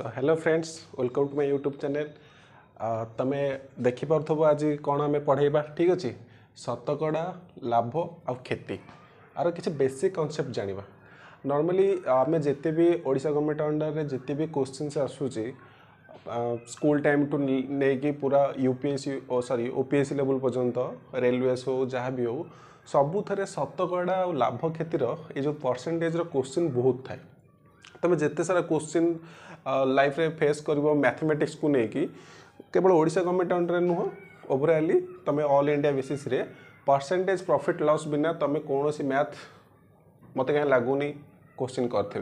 तो hello friends, welcome to my YouTube channel. तमे देखिपरथब आज कौन आम पढ़ेबा। ठीक अच्छे, शतकड़ा लाभ आ क्षति आर किसी बेसिक कॉन्सेप्ट जानिबा। नॉर्मली आम जिते भी ओडिशा गवर्नमेंट अंडर रे जिते भी क्वेश्चंस आसूची स्कूल टाइम टू नहीं पूरा यूपीएससी सॉरी ओपीएससी लेवल पर्यंत रेलवेस हो जहाँ भी हो सबू थे शतकड़ा और लाभ क्षतिर ये जो परसेंटेज क्वेश्चन बहुत थाए। तुम जिते सारा क्वेश्चन लाइफ रे फेस कर मैथमेटिक्स को लेकिन केवल ओडिशा गवर्नमेंट अंडर नुह ओवराली तुम ऑल इंडिया बेसिस रे परसेंटेज प्रॉफिट लॉस बिना तुम कौन सी मैथ मत कहीं लगुनि क्वेश्चन करते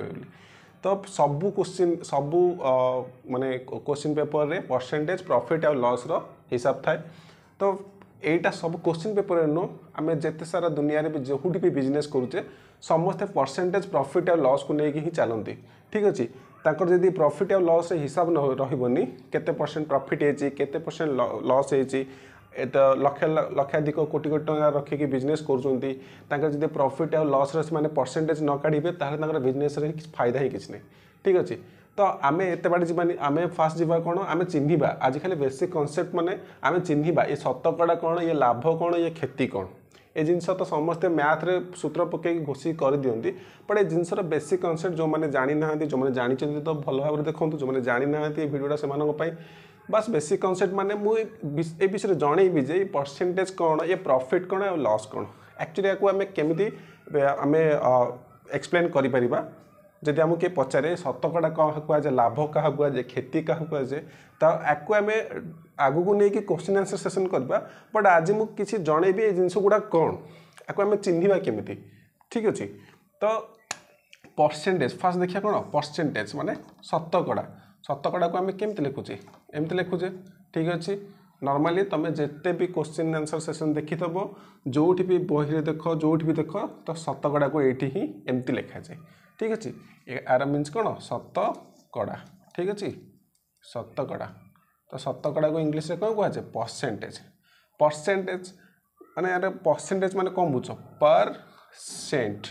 तो सबू क्वेश्चन सबू माने क्वेश्चन पेपर रे परसेंटेज प्रॉफिट और लॉस रो हिसाब थाए। तो यहीटा सब क्वेश्चन पेपर नु आम जिते सारा दुनिया रे जो भी बिजनेस करुचे समस्ते परसेंटेज प्रॉफिट और लॉस को लेकिन ही चलती। ठीक अच्छे, ताकर जदि प्रॉफिट और लॉस हिसाब न रही केते परसेंट प्रॉफिट है केते परसेंट लॉस है लक्षाधिक कोटी कोटी टका रखिकी बिजनेस कर प्रॉफिट और लॉस माने परसेंटेज न काढ़े ताहले बिजनेस रे फायदा ही किछ नहीं। ठीक अच्छे, तो आम एत बाटे जीवानी आम फास्ट जीवा कौन आम चिन्हवा आजिकल बेसिक कॉन्सेप्ट माने आम चिन्हवा ये शतकड़ा कौन ये लाभ कौन ये क्षति कौन ये जिनस तो समस्ते मैथ रे सूत्र पकई घोषी कर दियंती बट ये जिनसर बेसिक कॉन्सेप्ट जो मैंने जानी ना जो मैंने जानी तो भल भाव देखो जो मैंने जानी ना भिडियोटा से बस बेसिक कॉन्सेप्ट माने मुझे विषय जनईबी जे परसेंटेज कौन ये प्रॉफिट कौन और लॉस कौन एक्चुअली या आम केमी आम एक्सप्लेन करें जदि आमको किए पचारे शतकड़ा क्या कहुए लाभ क्या कहुए क्षति क्या कहुए तो आपको आम आगू को लेकिन क्वेश्चन आंसर सेशन करवा बट आज मुझे जनईबी ये जिनस गुड़ा कौन आपको आम चिन्हवा केमी। ठीक अच्छे, तो परसेंटेज फास्ट देखिए कौन परसेंटेज माने शतकड़ा को आम केमती लिखुचे एमती लिखुचे। ठीक अच्छे, नॉर्मली तुम जिते भी क्वेश्चन आंसर सेशन देखी थब जो भी बही देख जो भी देख तो शतकड़ा को ये ही एमती लिखा जाए। ठीक अच्छे, यार मीन्स कौन शतकड़ा। ठीक अच्छे, शतकड़ा तो शतकड़ा को इंग्लीश रे कौन कहुए परसेंटेज। परसेंटेज माने यार परसेंटेज माने कौन बुझ परसेंट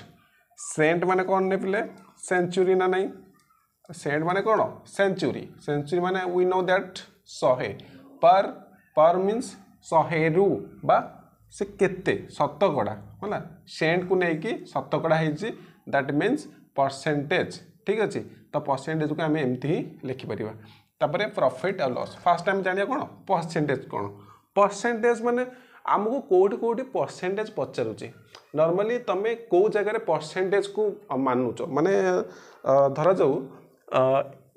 सेंट माने कौन ने पिले सेंचुरी ना नहीं सेंट माने कौन सेंचुरी सेंचुरी माने वी नो दैट 100 पर मीन्स 100 रु बा से केते शतकड़ा है सेंट को लेकिन शतकड़ा है दैट मीन्स परसेंटेज। ठीक अच्छे, तो परसेंटेज को आम एमती ही लिखिपर। तापर प्रॉफिट और लॉस फास्ट टाइम जानिया कौन परसेंटेज माने आमको कोठी कोठी परसेंटेज पचारुचे नॉर्मली तुम कौ जगह परसेंटेज को मानुच माने धरा जाऊ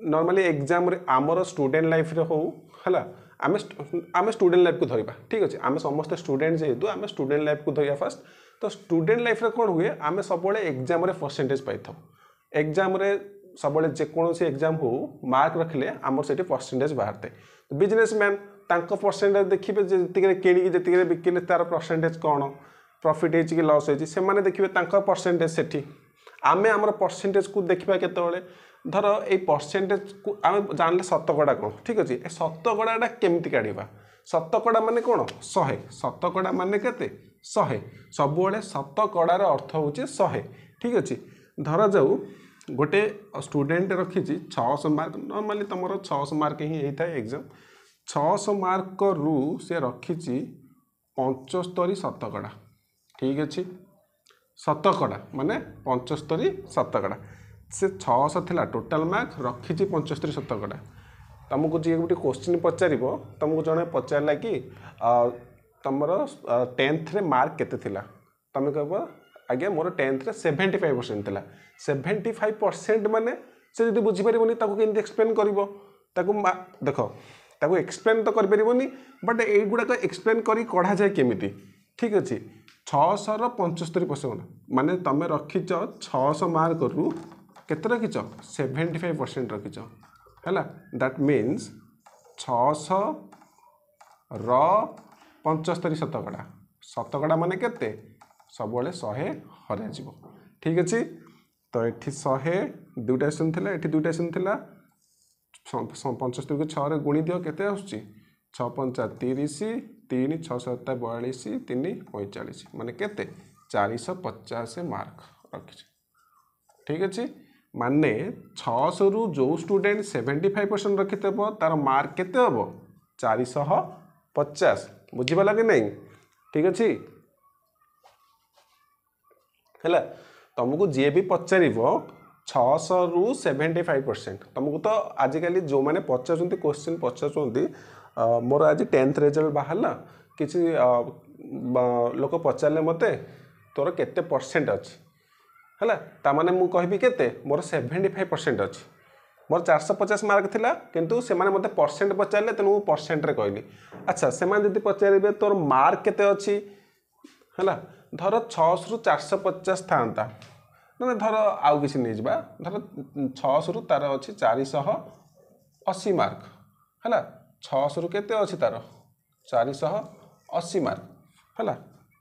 नॉर्मली एग्जाम रे आमर स्टूडेंट लाइफ रे हो है आम स्टूडेंट लाइफ को धरवा। ठीक अच्छे, आम समस्त स्टूडेंट जेहेतु आम स्टूडेंट लाइफ को धरिया फास्ट। तो स्टूडेंट लाइफ रे कौन हुए आम सब एग्जाम रे परसेंटेज पाई था एग्जाम रे सब जेकोसी एग्जाम हो मार्क रखिले आमर से परसेंटेज बाहरते। बिजनेसमैन तांको परसेंटेज देखिए जी किणी जी बिकिले तार परसेंटेज कौन प्रॉफिट है कि लॉस है से देखिए परसेंटेज से आम आमर परसेंटेज को देखा केतले धर ये परसेंटेज को आम जानले शतकड़ा कौन। ठीक अच्छे, शतकड़ा केमती काढ़ा शतकड़ा माने कौन 100 शतकड़ा माने केते 100 सबुले शतकड़ार अर्थ हूँ 100। ठीक अच्छे, धरा जाऊ गोटे स्टूडेंट रखी 600 मार्क नॉर्मली तुम 600 मार्क ही होता है एग्जाम 600 मार्क रु से रखी 75 शतकड़ा। ठीक अच्छे, शतकड़ा माने 75 शतकड़ा से 600 थिला टोटाल मार्क रखी 75 शतकड़ा। तुमको जी गोटे क्वेश्चन पचार तुमको जड़े पचारा कि तुम 10th रे मार्क केते थिला तुम कह आज्ञा मोर 10th रे 75% थिला 75% माने से जब बुझीपार केमती एक्सप्लेन कर देख ताको एक्सप्लेन तो करें बट युवाक एक्सप्लेन कर कढ़ा जाए केमी। ठीक अच्छे, 600 रो 75% माने तुम रखीच 600 मार्क रु केते रखीच 75% रखीच है दैट मीन्स 600 रो 75 शतकड़ा शतकड़ा माने केते सब 100 हर जा। ठीक अच्छे, तो ये 100 दुईटा स्टेशन थी ये दुईटा स्टेशन थी 75 को 6 रे गुणी दियो केते आसुची 6 पंचा 30 3 6 7 42 3 45 माने केते 450 मार्क रखी। ठीक अच्छे, माने 600 रु जो स्टूडेंट 75% रखिथबो तार मार्क केते हबो 450 बुझिबला कि नहीं ठीक अच्छे है तुमको जी भी पचार 600 रु 75% तुमको तो आजिकल जो मैंने पचार क्वेश्चन पचार मोर आज 10th रिजल्ट बाहर किसी लोक पचारे मत तोर केते परसेंट अच्छी है ताने मुझे कहि केते मोर 75% अच्छी मोर 450 मार्क थिला किंतु से माने मते परसेंट पचारे तेणु परसेंट रे कहली अच्छा से जब पचारे तोर मार्क केते अच्छी है धर 600 रु 450 था ना धर आउ किसी नहीं जा धर 600 रु तार अच्छी 480 मार्क है 600 रु केते अच्छी तार 480 मार्क है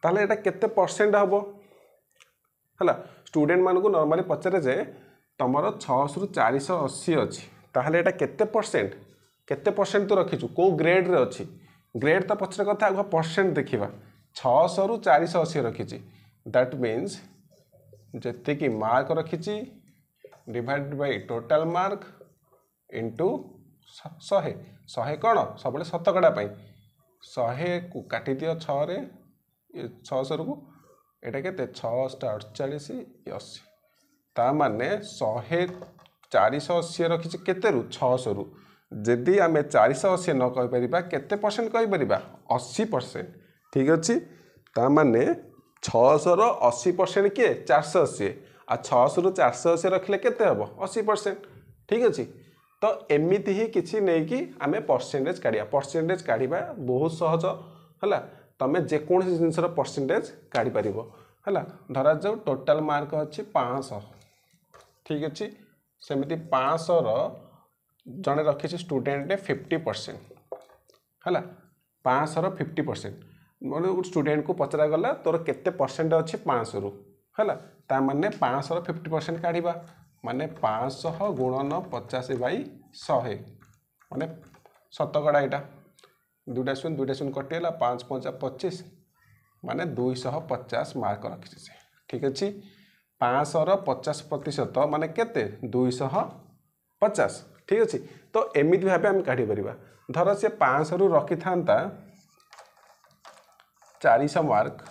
ताहले एटा केते परसेंट हम है स्टूडेंट मान को नॉर्मली पचारे जे तुमर 600 रु 480 अच्छी ताहले एटा केते परसेंट तो रखीचु को ग्रेड रे अच्छी ग्रेड तो पचर कथा आग परसेंट देखा 600 रु 480 रखी दैट मीन्स जी मार्क रखी divide by total mark into 100 100 कौन सब शतकड़ा 100 को काटी दियो 6 रे 600 को एटा के 648 80 ता माने 100 480 रखी केते रु 600 रु जदि आम 480 न कहि परिबा केते परसेंट कहि परिबा 80% ठीक अच्छे ता माने 600 रो 80% किए 480 आ 600 रु 480 रखले केते हबो 80% ठीक अच्छे तो एमिति ही किसी नहीं कि आम परसेंटेज काढ़ा बहुत सहज है तुम जेकोसी जिनस परसेंटेज काढ़ी पार है धरा जाऊ टोटाल मार्क अच्छी 500 ठीक अच्छे सेमती 500 जड़े रखी स्टूडेंट 50% है 500 रो 50% मतलब स्टूडेंट को पचरा गला तोर केते परसेंट अच्छी 500 रु है माने 500 रो 50% काढ़ा माने 500 गुणन 50 बाई 100 माने शतकड़ा यहाँ दुईटा शून्य कटिगला 5 5 25 माने 250 मार्क रखी से ठीक अच्छे 500 रो 50% माने केते 250 ठीक अच्छे तो एमती भाव आम काढ़ी पार धर से 500 रु रखी था 400 मार्क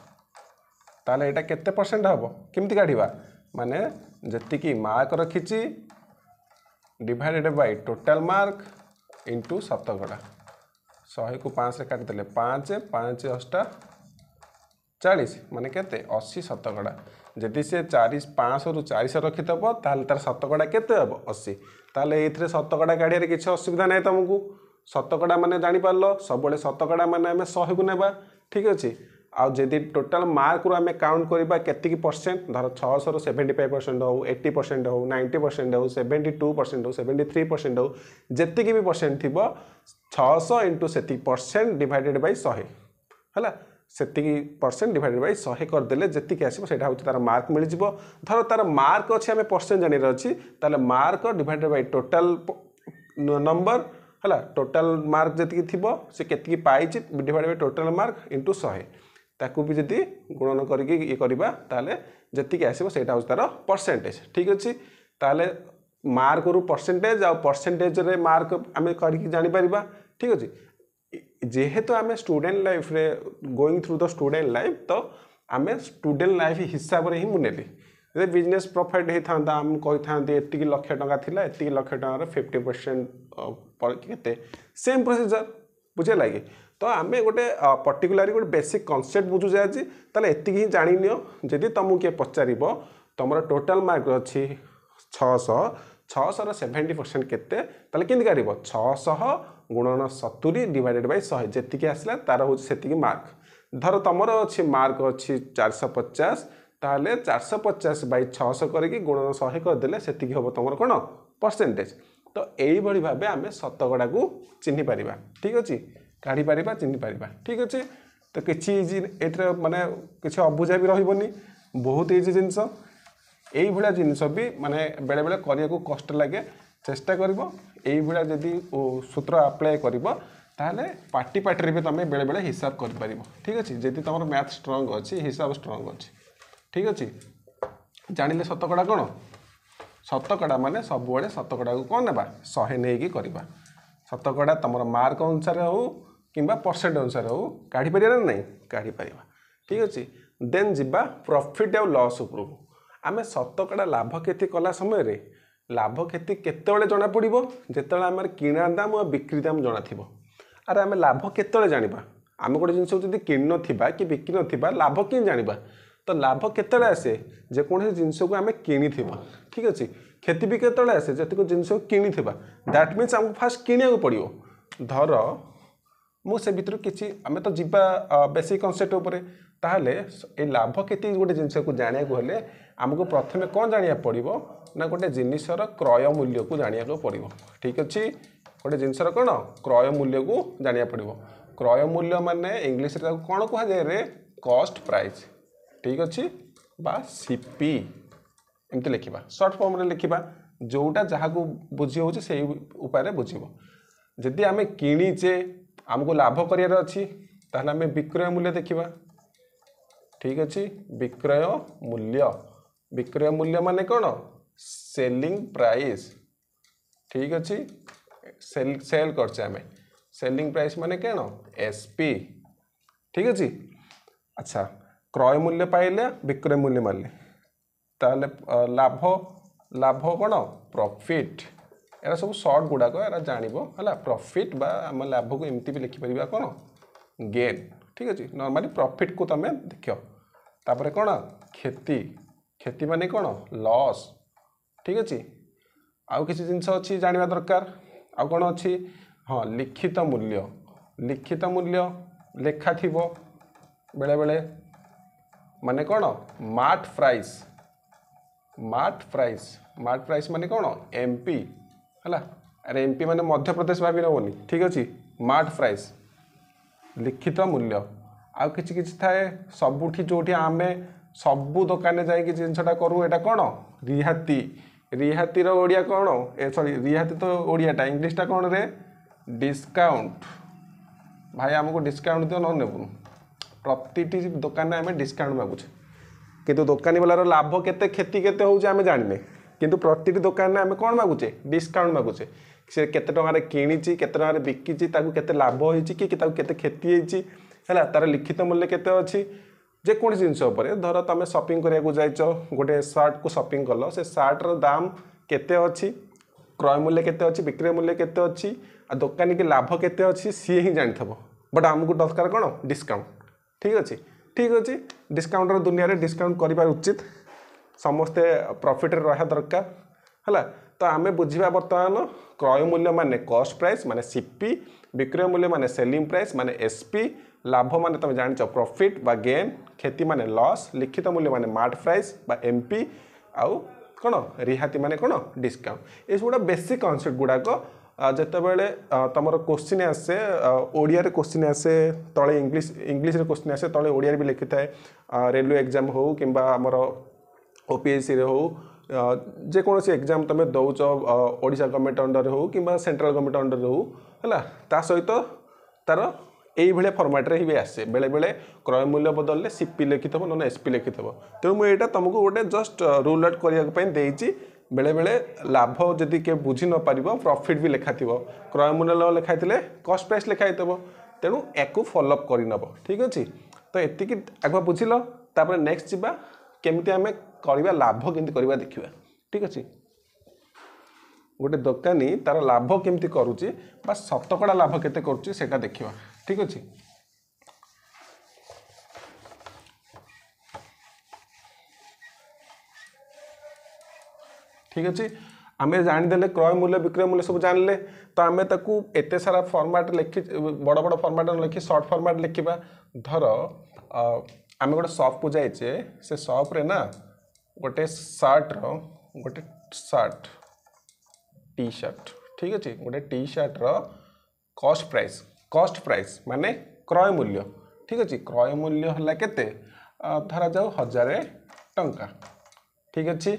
ताले एटा केते परसेंट हम केमती काढ़ा माने जी मार्क रखी divided by total mark into शतकड़ा 100 को 5 रे काटिदेले 5 5 8 40 माने केते 80 शतकड़ा जदि से 500 रु 400 रखिथब ताले तार शतकड़ा केते हम 80 ताले एथिरे शतकड़ा काढ़ियारे किसी असुविधा नहीं तुमको शतकड़ा माने जानि पारलो सब शतकड़ा माने आमे 100 को नेबा ठीक अच्छे आदि टोटाल मार्क रू आम काउंट करवा केतिकी परसेंट धर 600 रु 75% हो 80% हो 90% हो 72% हो 73% हो जेतिकी भी परसेंट थी 600 इंटू से परसेंट डिवाइडेड बाय 100 है से परसेंट डिवाइडेड बाय 100 करदे जी आसो से तार मार्क मिल जाव धर तार मार्क अच्छे आम परसेंट जानिर अच्छी ताले mark divided by total number है टोटाल मार्क जी थी से केतिकी पाई divide by total mark into 100 ताकू भी जदि गुणन करके ये करवा ताले जी आसो से तार परसेंटेज ठीक अच्छे ताले मार्क रू परसेंटेज आ परसेंटेज रे मार्क आम करके जापर ठीक अच्छे जेहेतु आम स्टूडेंट लाइफ रे going through the student life तो आम स्टूडेंट लाइफ हिसाब से ही मुनेली बिजनेस प्रॉफिट होता आम कही था एति लक्ष टंका थी एति लक्ष टकर 50% सेम प्रोसीजर बुझे लगे तो आम गोटे पर्टिकुलारी गोटे बेसिक कनसेप्ट बुझुचे आज ताले एतिक ही जानी नियो जदि तुमको किए पचार तुम टोटाल मार्क अच्छी 600 रो 70% केते ताले केंति काढ़ 600 गुणन 70 डिवाइडेड बाय 100 जेतिकी आसला तार हो सेतिकी मार्क धर तुमर अच्छी मार्क अच्छी 450 ताले 450 बाय 600 करके गुणन 100 करदे से हम तुम कौन परसेंटेज तो यही भाव आम शतकड़ा को चिन्ह पारिबा ठीक अच्छे काढ़ी पारिबा चिन्ह पारिबा ठीक अच्छे तो किसी इजी ये माने किसी अबुझा भी रही बहुत इजी जिनस यही भाया जिनस भी माने बेले बेले करने को कष्ट लगे चेष्टा कर जदि सूत्र अप्लाई कर पार्टी पार्टी भी तुम बेले बेले हिसाब कर ठीक अच्छे जदि तुम मैथ स्ट्रंग अच्छी हिसाब स्ट्रंग अच्छी ठीक अच्छे जानिले शतकड़ा कौन शतकड़ा माने सब शतकड़ा को कौन ना 100 नहीं करवा शतकड़ा तुम मार्क अनुसार हो कि परसेंट अनुसार हो काढ़ी पार ना नहीं काढ़ी पार ठीक अच्छे देन जीवा प्रॉफिट और लॉस उपरकू आम शतकड़ा लाभ क्षति कला समय लाभ क्षति केतबेले जना पड़ो जिते आम किणा दाम और बिक्री दाम जना थी अरे आम लाभ केतबेले जानिबा आम गोटे जिनस जब किन ना कि बिक्री ना लाभ कि जानिबा तो लाभ केतबेले आसे जेकोसी जिनस को आम किनी ठीक अच्छे क्षति भी केतबेले आसे जतिक जिनस किनी दैट मीन्स आमको फास्ट किणा पड़ो धर मुझे भर कि आम तो जीवा बेसिक कनसेप्ट उपर ताहले ए लाभ क्षति गोटे जिनस को जाना हेले आमको प्रथम कौन जाना पड़ो ना गोटे जिनसर क्रय मूल्य को जाना पड़ो ठीक अच्छे गोटे जिनसर कौन क्रय मूल्य को जाना पड़ो क्रय मूल्य माने इंग्लीश कौन कहुए कॉस्ट प्राइस ठीक अच्छे बा सीपी एमती लिखा सर्ट फॉर्म रे लिखा जोटा जहाँ को बुझी हो उपाय बुझब जदि आम किणीचे आमको लाभ करार अच्छी ताहले आम विक्रय मूल्य देखा ठीक अच्छे विक्रय मूल्य माने कौन सेलिंग प्राइस ठीक अच्छे सेल करछे आम सेलिंग प्राइस माने कौन एसपी ठीक अच्छे अच्छा क्रय मूल्य पाइले विक्रय मूल्य मानले ताहले लाभ कौन प्रॉफिट एरा सब शॉर्ट गुड़ाक एरा जानिबो हला प्रॉफिट बा आम लाभ को एमती भी लिखिपर कौन गेन ठीक अच्छे नॉर्मली प्रॉफिट को तुम देख तापर कौन क्षति क्षति माने कौन लॉस ठीक अच्छे आउ किसी जिनस अच्छी जानिबा दरकार आउ कौन अच्छी हाँ लिखित मूल्य लेखा थी बेले बेले माने कौन मार्ट प्राइस माने कौन एमपी है अरे एमपी माने मध्य प्रदेश भाभी नबनी ठीक अच्छे मार्ट प्राइस लिखित मूल्य आउ किछि थाए सबुठी जोठी आमे सबू दुकान जाइए जिनसटा करूँ एटा कौन रिहाती रिहातीर ओडिया कौन ए सॉरी रिहाती तो ओडियाटा इंग्लीशटा कौन रे डिस्काउंट भाई आमको डिस्काउंट दियो न नेबुनु प्रतिटी दुकान आम डिस्काउंट मागुचे किंतु दुकानी वालार लाभ केते क्षति केते होउचे आम जानिने किंतु प्रतिटी दुकान आम कौन मागुचे डिस्काउंट मागुचे से केते टंकार किणीची केते टंकार बिकिची ताकू केते लाभ होईची कि ताकू केते क्षति होईची है तार लिखित मूल्य केते अच्छी जेकोसी जिनस धर तुम शॉपिंग करने जाइच गोटे सार्ट को शॉपिंग कल से सार्टर दाम केते अच्छी क्रय मूल्य केते अच्छी विक्रय मूल्य केते अच्छी आ दुकानी के लाभ केते अच्छी सी ही जानी बट आमको दरकार कौन डिस्काउंट ठीक अच्छे डिस्काउंटर दुनिया रे डिस्काउंट करिबार उचित समस्ते प्रॉफिट रहा दरकार है तो आम बुझा बर्तमान क्रय मूल्य माने कॉस्ट प्राइस माने सीपी विक्रय मूल्य माने सेलिंग प्राइस माने एसपी लाभ माने तुम जान प्रॉफिट बा गेन क्षति माने लॉस लिखित मूल्य माने मार्ट प्राइस बा एमपी आउ कौन रिहाती माने कौन डिस्काउंट ये सब बेसिक कनसेप्ट गुड़ाक जितेबाला तुम क्वेश्चन आसे ओडिया रे क्वेश्चन आसे तले इंग्लीश रे क्वेश्चन आसे तले ओडिया भी लिखी थाए रेलवे एग्जाम हो कि आमर ओपीएससी रे हो जेकोसी एग्जाम तुम दौच ओडिशा गवर्नमेंट अंडर हो कि सेंट्रल गवर्नमेंट अंडर हो है ता सहित तार यही फर्माट रे भी आसे बेले बेले क्रय मूल्य बदलले सीपी लिखि थो ना एसपी लिखि थो तेणु मुझे तुमको गोटे जस्ट रूल आउट करने बेले बेले लाभ जदि के बुझी न पार प्रॉफिट भी लिखा थी क्रय मूल्य लिखाई कॉस्ट प्राइस लिखाई तेणु या फॉलोअप करनब ठीक अच्छे तो ये आग बुझिल तापर नेक्स्ट जीवा केमती आम करवा लाभ केमती करवा देखा ठीक अच्छे गोटे दुकानी तार लाभ केमती करुच्ची बा शतकड़ा लाभ केते करुच्ची सेटा देखा ठीक अच्छे ठीक अच्छे आम जानीदे क्रय मूल्य विक्रय मूल्य सब जानले तो आम ताकू एते सारा फॉर्मेट लिखि बड़ बड़ फॉर्मेट लिखि शॉर्ट फॉर्मेट लिखा धर आम गोटे शॉप को जाइए से शॉप रे ना गोटे शर्ट टी शर्ट ठीक अच्छे गोटे टी शर्ट रो कॉस्ट प्राइस माने क्रय मूल्य ठीक अच्छे क्रय मूल्य है केते धरा जाऊ 1000 टंका ठीक अच्छे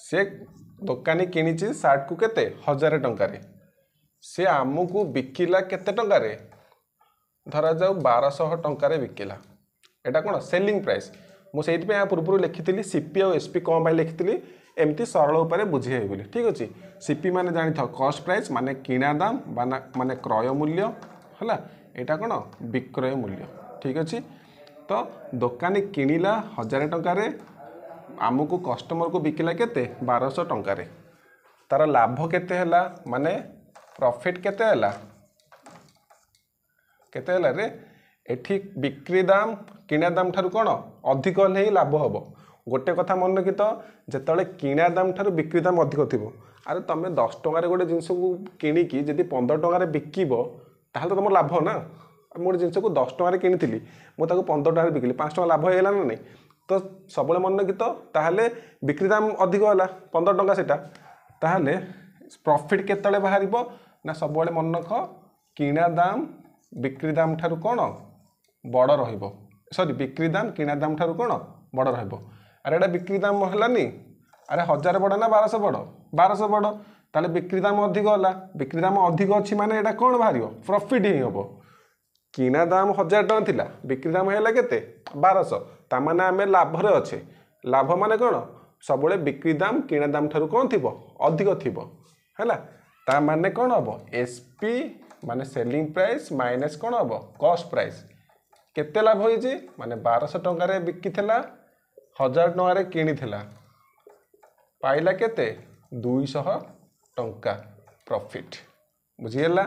से दुकानी किणी सार्ट को केते 1000 टंकार से आमको बिकिला केते टंकार धरा जाऊ 1200 टंकार बिकिला एटा कौन सेलिंग प्राइस मुझे पूर्व लिखी सीपी और एसपी कौन लिखी एमती सरल उपाय बुझे बोली ठीक अच्छे सीपी माने जानी था कॉस्ट प्राइस माने किना दाम माने क्रय मूल्य है यहाँ कौन विक्रय मूल्य ठीक अच्छे तो दुकानी किणिला 1000 टंकार आमको कस्टमर को बिकिला केते 1200 टंकार तार लाभ केते हला माने प्रॉफिट केते हला रे एठी बिक्री दाम किणा दाम ठारू कौन अधिक ही लाभ हम गोटे कथा मन रखी तो जिते किणा दाम ठारू बिक्री दाम अधिक थी अरे तुम 10 टंकार गोटे जिनस को किणिकी जब 15 टंकार बिकब ताहले तो तुम लाभ ना गोटे जिनस को 10 टंकार किनी मुझे 15 टंकार बिकली 5 टंका लाभ होगा ना नहीं तो सब मन रखी तो ताहले बिक्री दाम अधिक है 15 टंका सेटा ताहले प्रॉफिट केतले बाहर ना सब मन रख किणा दाम बिक्री दाम ठारू कौन बड़ रहिबो सॉरी बिक्री दाम किणा दाम ठारू कौन बड़ रहिबो अरे एटा बिक्री दाम हलानी अरे 1000 बड़ ना 1200 बड़ 1200 बड़ ताले बिक्री दाम अधिक होला बिक्री दाम अधिक अच्छी माने एटा कौन बाहर प्रॉफिट ही हम किणा दाम 1000 टଙ୍କା थिला बिक्री दाम है केते 1200 ता माने आमे लाभ रे अच्छे लाभ माने कौन सब बिक्री दाम किणा दाम ठारू कौन थिबो अधिक थिबो हैला ता माने कौन हम एसपी माने सेलिंग प्राइस माइनस कौन हम कॉस्ट प्राइस केते लाभ होइछि माने 1200 टंका रे बिकी थिला 1000 टंका रे किनी थिला पाइला केते 200 टंका प्रॉफिट बुझिएला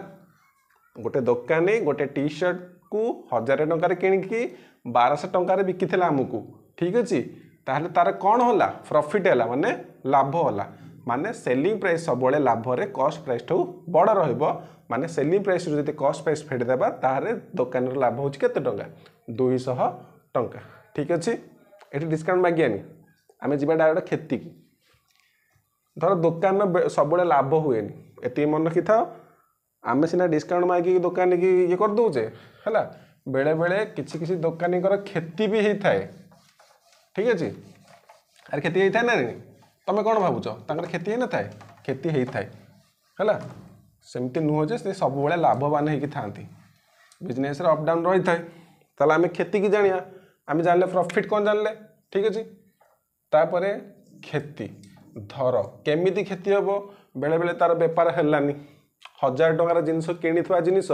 गोटे दुकानी गोटे टी शर्ट को 1000 टंका रे किनिकी 1200 टंका रे बिकी थिला हमकू ठीक अछि ताहले तार कौन होला प्रॉफिट हैला माने लाभ होला माने सेलिंग प्राइस सब लाभ रे कॉस्ट प्राइस ठू बड़ रहिबो माने सेलिंग प्राइस रो जति कॉस्ट प्राइस फेड देबा तारे दुकान रो लाभ होछि केते टंका 200 टंका ठीक अछि एठी डिस्काउंट मागियानी आमे जिबा डायरेक्ट खेती की धर दुकान में सब लाभ हुएनी एति मन रखी था आमे सिना डिस्काउंट मागी दुकान की ये कर दोचे हैला बेले बेले किछि किछि दुकानी कर खेती भी हेई थाए ठीक अछि अरे खेती हेई थाए ना नहीं तमे कौन भावुच तांकर खेती ही न थाए खेती हेई थाए हैला सेमती नुह जे से सब बड़े लाभवान होगी था बिजनेस अप डाउन रही थाए ताले आमे खेती की जानिया आमे जानले प्रॉफिट कौन जानले ठीक अछि तापरे खेती धर केमिति खेती हम बेले बेले तार बेपार हेलानी 1000 टंकार जिनस किणिथवा जिनिस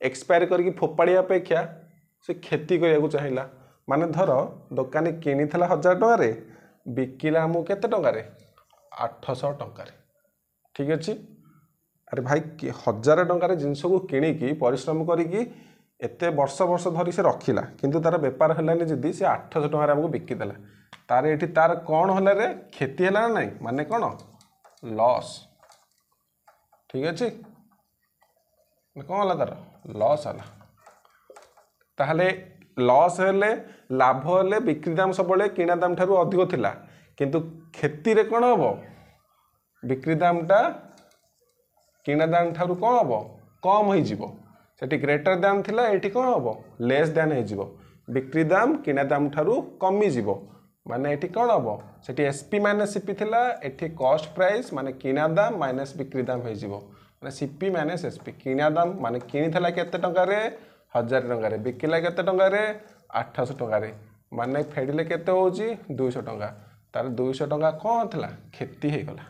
एक्सपायर करके फोपाड़िया अपेक्षा से खेती करिया चाहिला माने धर दुकानी किणिथला 1000 टंकार बिकिला हमू केते टंकार 800 टंकार ठीक अछि अरे भाई 1000 टंकार जिनस को किणिकी परिश्रम करिकी एते वर्ष वर्ष धरी से रखिला किंतु तार बेपार हेलानी जदी से 800 टंकार हमको बिकिदेला तार एठी तार कौन होला रे खेती होला ना नहीं माने कौन लॉस ठीक अछि कौन होला तार लॉस होला ताहले लॉस हेले लाभ हेले बिक्री दाम सब किणा दाम ठारू अधिक थिला किंतु खेती रे कौन हबो बिक्री दाम टा किणा दाम ठारू कौन हबो कम होई जिवो सेठी ग्रेटर दाम थिला एठी कौन हबो लेस दाम होई जिवो बिक्री दाम किणा दाम ठारू कमी जिवो माने एठी कौन हम सेठी एसपी माइनस सीपी थिला एठी कॉस्ट प्राइस माने किणा दाम माइनस बिक्री दाम हो जिवो माने सीपी माइनस एसपी किणा दाम माने किणी थिला केते टंका रे 1000 टंका रे बिकिला केते टंका रे 800 टंका रे माने फेडिले केते होजी 200 टंका तार 200 टंका कौन थिला खेती हे गला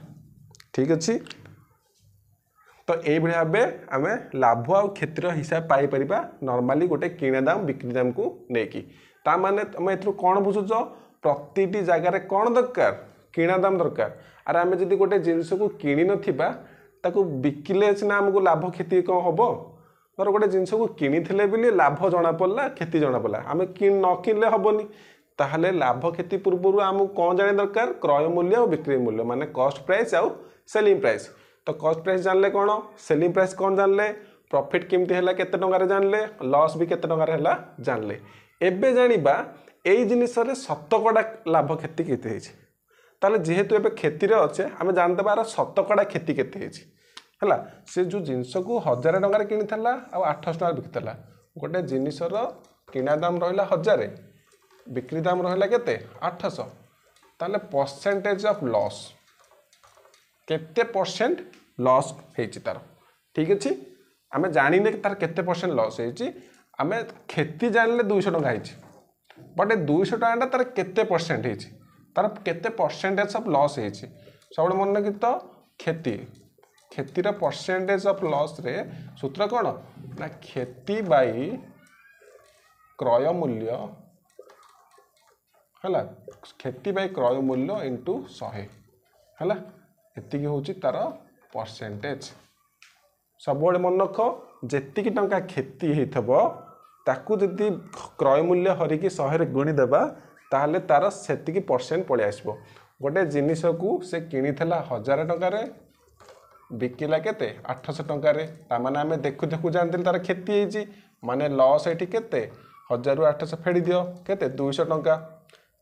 ठीक अछि तो ए भली भाबे आमे लाभ आ क्षेत्र हिसाब पाई परिबा नॉर्मली गोटे किणा दाम बिक्री दाम को नेकी ता माने हम एथरो कोन बुझुचो प्रतिटी जगार कौन दरकार किणा दाम दरकार अरे आम जब गोटे जिनस को किणी नथिबा ताकू बिकिले सिना आमको लाभ क्षति कौन हम धर गोटे जिनस को किणी बोली लाभ जना पड़ा क्षति जना पड़ा आम न किनले हेनी ताहले लाभ क्षति पूर्व आमको कौन जाने दरकार क्रय मूल्य और बिक्री मूल्य माने कॉस्ट प्राइस आउ सेलिंग प्राइस तो कॉस्ट प्राइस जानले कौन सेलिंग प्राइस कौन जानले प्रॉफिट केमती है केते टंकार जानले लॉस भी केते टंकार है जानले एबे जानिबा एई जिनिस रे शतकड़ा लाभ क्षति केते हेछि ताले जेहेतु एबे खेती रे अच्छे आमे जानते बार शतकड़ा क्षति केते हेछि हला से जो जिनिस को 1000 टंका रे किनिथला आ 800 टंका बिकतला गोटे जिनिस रो किना दाम रहिला 1000 बिक्री दाम रहिला केते 800 ताले परसेंटेज ऑफ लॉस केते परसेंट लॉस हेछि तार ठीक अछि आमे जानिने तार केते परसेंट लॉस हेछि आमे खेती जानले 200 टंका हेछि बट ए 200 टଙ୍କା तार केते परसेंट होती तार केते परसेंटेज ऑफ लॉस होती सब मन कि तो क्षति क्षतिर परसेंटेज ऑफ लॉस रे सूत्र कौन ना क्षति बाई क्रय मूल्य है क्षति बाई क्रय मूल्य इंटू 100 है एति हूँ तार परसेंटेज सब मन रख जी टंका क्षति होता ताकू जदि क्रय मूल्य हरिकी 100 रे गुणीदेवा ताहले तार से परसेंट पलि आसबो गोटे जिनिस को से किनी 1000 टंकार बिकिला केते 800 टंकार तामाने आमे देखु देखु जानते तार क्षति होती माने लॉस एटी केते 1000 रु 800 फेड़ी दियो केते 200 टंका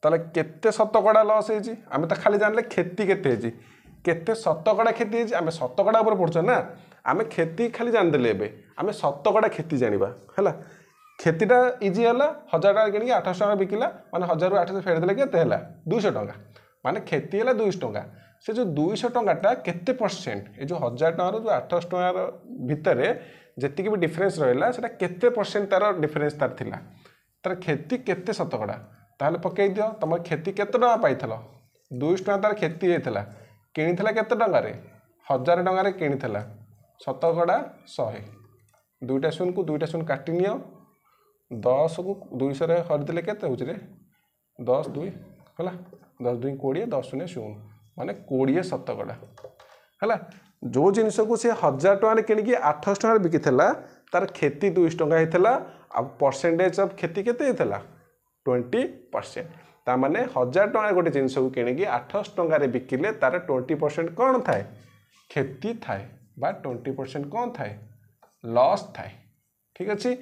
ताले केते शतकड़ा लॉस होती आमे तो खाली जानले क्षति केते होती केते शतकड़ा क्षति होती आमे शतकड़ा ऊपर पड़छ ना आमे क्षति खाली जानदेले एबे आमे शतकड़ा क्षति जानिबा हैला क्षतिटा इजी है 1000 टका कि 800 टका बिकिला माने 1000 रु 800 फेड़ी देले केते हैला 200 टका माने क्षति है 200 टका से जो 200 टकाटा केते परसेंट ये जो 1000 टका जो 800 टकार भितर जेतिक भी डिफरेंस रहा सेटा केते परसेंट तार डिफरेंस तार थिला तार क्षति केते शतकड़ा ताहले पकई दियो तुम क्षति केते टका पाइथलो 200 टका तार क्षति होइथला किनिथला केते टका रे 1000 टका रे किनिथला शतकड़ा 100 दुईटा शून को दुईटा शून काटी नियो 10 को 200 रे हरदेले केते होची रे 10 2 हला 10 2 20 10 शून्य शून्य माने 20 शतकड़ा है जो जिनस को सी 1000 टका किनिकी 800 टका बिकिथला तार क्षति 200 टका होइथला आ परसेंटेज ऑफ क्षति केते होइथला 20% ता माने 1000 टका गोटे जिनस को किनिकी 800 टका रे बिकिले तार 20% कौन थाए क्षति थाए बा 20% कौन थाए लॉस थाए ठीक अच्छे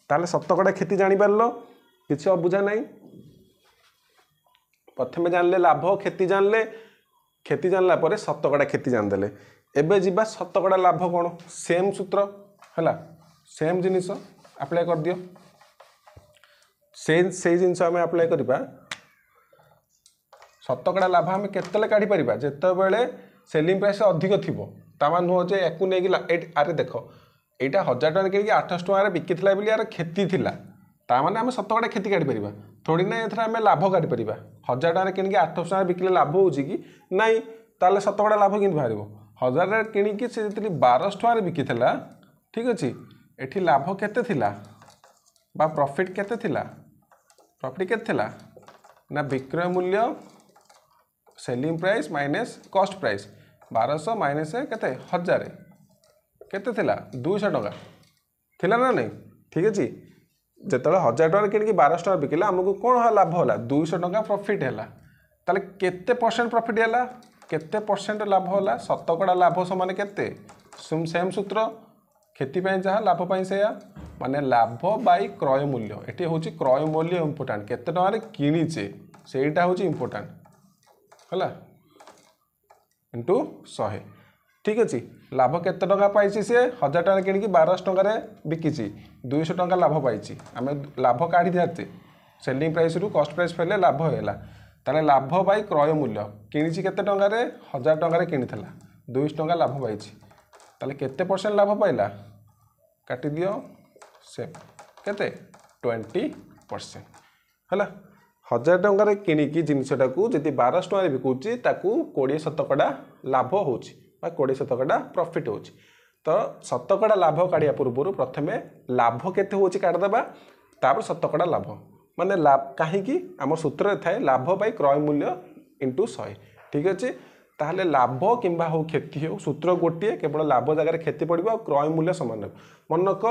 ताले शतकड़ा क्षति जानी पारलो किसी अबुझा नहीं प्रथमे जानले लाभ क्षति जानले क्षति जानला परे शतकड़ा क्षति जानदेले एबे जिबा शतकड़ा लाभ कौन सेम सूत्र है सेम जिनिस अप्लाई कर दियो से जिनिस आम अप्लाई करबा शतकड़ा लाभ आम केतले काढ़ी परिबा जेतेबेले सेलिंग प्राइस अधिक थिबो तामा नुह जे एकु नेगी अरे देख यहाँ 1000 टका कि 800 टका बिकिथिला बोली यार क्षति थिला तामाने आम शतकड़ा क्षति काढ़ी परिबा थोड़ी ना एथरा आम लाभ काढ़ी परिबा 1000 टका कि 800 टका बिकिले लाभ होउची कि नहीं ताले शतकड़ा लाभ किंतु बाहरिबो 1000 टका किनिकी से जति 1200 टका बिकिथिला ठीक अछि एठी लाभ केते थिला बा प्रॉफिट केते थिला प्रॉफिट केते थिला ना विक्रय मूल्य selling price minus cost price 1200 minus केते 1000 केते थिला 200 टका थिला ना नहीं ठीक अछि जेतले 1000 टका किनिकी 1200 टका बिकिला हमको कोन लाभ होला 200 टका प्रॉफिट हैला ताले केते परसेंट प्रॉफिट हैला केते परसेंट लाभ होला शतकड़ा लाभ समान केते सेम सूत्र क्षति पई जहा लाभ पई सेया माने लाभ बाई क्रय मूल्य एटी होची क्रय मूल्य इंपोर्टेंट केते टका रे किनिचे सेटा होची इंपोर्टेंट हला इंटू 100 ठीक अच्छे लाभ केते टका पाइछि से 1000 टका किनिकी 1200 टका बिकिछि 200 टका लाभ पाइछि आमे लाभ काढी दियाते सेलिंग प्राइस रु कॉस्ट प्राइस फेले लाभ हैला ताले लाभ बाई क्रय मूल्य किनिछि केते टका रे 1000 टका किनिथला 200 टका लाभ पाइछि ताले केते परसेंट लाभ पाइला काटी दियो से केते 20% हैला 1000 टका किनिकी जिनसटा को जदि 1200 टका बिकुछि ताकू 20 शतकड़ा लाभ होछि 20 शतकड़ा प्रॉफिट होछि तो शतकड़ा लाभ काढ़िया पूर्व प्रथमे लाभ केते होछि काढ देबा तापर शतकड़ा लाभ माने लाभ कहीं आम सूत्र थाए लाभ बाई क्रय मूल्य इंटू 100 ठीक अच्छे ताहले लाभ किंबा हो क्षति हो सूत्र गोटे केवल लाभ जगह क्षति पड़ो आ क्रय मूल्य सामान मन रख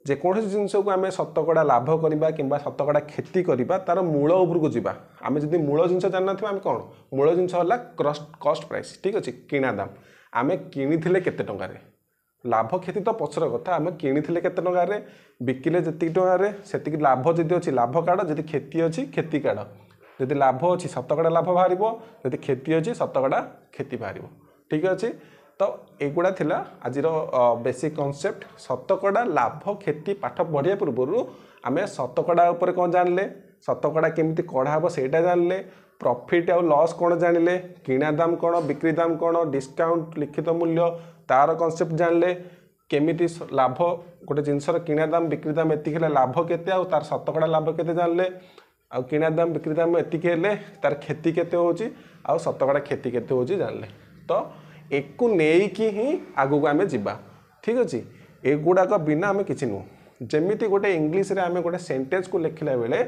जेकोसी जिनस को आम शतकड़ा लाभ करवा कि शतकड़ा क्षति करवा तार मूल उपर को जावा आम जब मूल जिन जान आम कौन मूल जिनस है कॉस्ट प्राइस ठीक अच्छे किणा दाम आम किणी केते टंकार लाभ क्षति तो पचर कथा आम किणी केते टंकार बिकिले जी टंकार से लाभ जदि अच्छी लाभ काढ़ जदि क्षति अच्छी क्षति काढ़ जदि लाभ अच्छी शतकड़ा लाभ बाहर जदि क्षति अच्छी शतकड़ा क्षति बाहर ठीक अच्छे तो एगुड़ा थिला आज बेसिक कॉन्सेप्ट शतकड़ा लाभ क्षति पाठ पढ़िया पूर्व आम शतकड़ा उपर कौन जानले शतकड़ा केमिति कढ़ा हम सेटा जानले प्रॉफिट आउ लॉस कौन जानले किणा दाम कौन बिक्री दाम कौन डिस्काउंट लिखित मूल्य तार कॉन्सेप्ट जानले केमिति लाभ गोटे जिनसर किणा दाम बिक्री दाम एति लाभ केते आउ तार शतकड़ा लाभ केते जानले आ किणा दाम बिक्री दाम एतिक हेले तार क्षति केते होची आ शतकड़ा क्षति केते होची जानले तो एकु नेकी ही आगु को आमे जिबा ठीक अछि एगुडा का बिना आमे किछि नु जेमिति गोटे इंग्लिश रे आमे गोटे सेंटेंस को लिखला बेले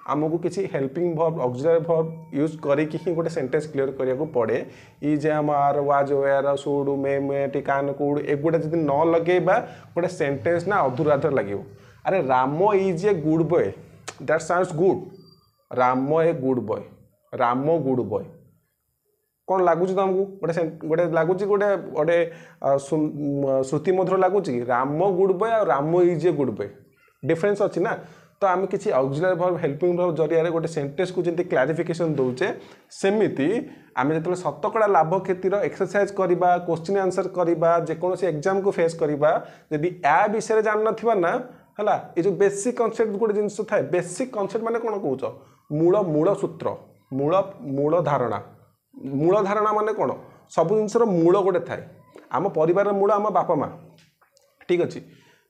आमको किछि helping verb auxiliary verb use करी कि ही गोटे सेंटेंस क्लियर करिया को पड़े ई जे हमार वाज वेयर शुड मे टिकान कुड एगुडा जदि न लगेबा गोटे सेंटेंस ना अधूराधर लागियो अरे रामो is a good boy that sounds good रामो ए गुड बॉय रामो गुड बॉय कौन लगुच तुमको गोटे गोटे लगुच गोटे गोटे श्रुति मधुर लगुच कि राम गुड बॉय और Ram is a good boy difference अच्छी ना तो आम किसी ऑक्सिलरी वर्ब हेल्पिंग वर्ब जरिया गोटे सेंटेंस को जमी क्लारिफिकेशन दौचे सेमिति आम जो शतकड़ा लाभ क्षतिर एक्सरसाइज करवा क्वेश्चन आंसर करवा जेकोसी एग्जाम को फेस करवा जदि या विषय जान ना ना है ये जो बेसिक कनसेप्ट गोटे जिनस थाए बेसिक कनसेप्ट माने कौन कौच मूल मूल सूत्र मूल मूल धारणा मूल धारणा माने कौन सब जिनसर मूल गोटे थाए आम परिवार मूल आम बापा माँ ठीक अच्छे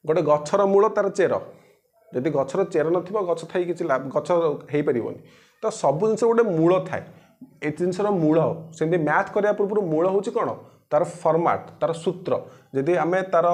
गोटे गछर मूल तार चेर जदि गछर चेर नथिबा गछ थाई किछि गछ हेई परिबोनी तो सब जिनस गोटे मूल थाए ए जिनसर मूल सेमती मैथ करिया पूर्व मूल होची कौन तार फॉर्मेट तार सूत्र जदि आमे तार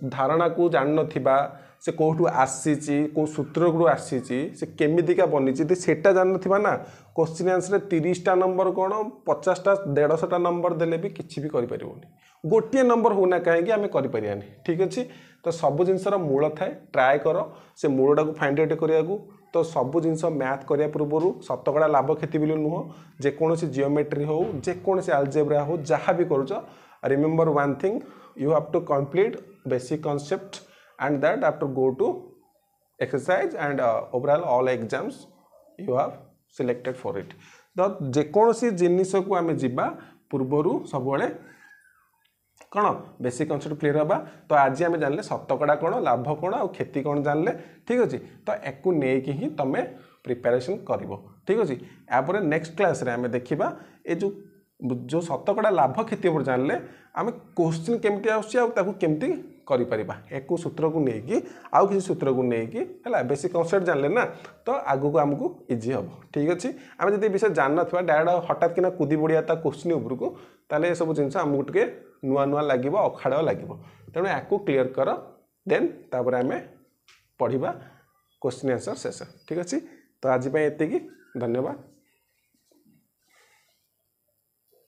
धारणा को जान नथिबा से कौटू आसीची कौ सूत्र को आसीची से केमितिका बनी जदि सेटा जान नथिबा ना क्वेश्चन आंसर 30टा नंबर कौन 50टा 150टा नंबर देले भी किछि भी करि परिबोनी गोटे नंबर होना कहीं आम करें ठीक अच्छे तो सब जिनसर मूल थाए ट्राए कर से मूलटा को फाइंड आउट करिया तो सब जिनस मैथ करिया पूर्व शतकड़ा लाभ क्षति बोली नुह जेकोसी जियोमेट्री हो जेकोसी अलजेब्रा हो जहाँ भी करुच remember one thing you have to complete basic concept and that after go to exercise and overall all exams you have selected for it तो जेकोसी जिनिस को आम जीवा पूर्वर सब कौन बेसिक कॉन्सेप्ट क्लियर हवा तो आज आम जानले शतकड़ा कौन लाभ कौन और क्षति कौन जानले ठीक अच्छे तो याकू नेकी ही तुम प्रिपेरेसन कर ठीक अच्छे यापर नेक्स्ट क्लास रे आम देखा ये जो शतकड़ा लाभ क्षति पर जानले आम क्वेश्चन केमती आमती करिपरिबा एक सूत्र को लेकिन आउ किसी सूत्र को लेकिन है बेसिक कॉन्सेप्ट जानले ना तो आगु को आमको इजी हम ठीक अच्छे आम जब विषय जान ना डायरेक्ट हठात किना कूदी पड़िया क्वेश्चन उपरको ताले सब जिनस आमको टे नुआ नुआ लगे अखाड़ लगे तेणु या क्लीयर कर देन तापर आम पढ़ा क्वेश्चन आंसर शेष ठीक अच्छे तो आज एति धन्यवाद।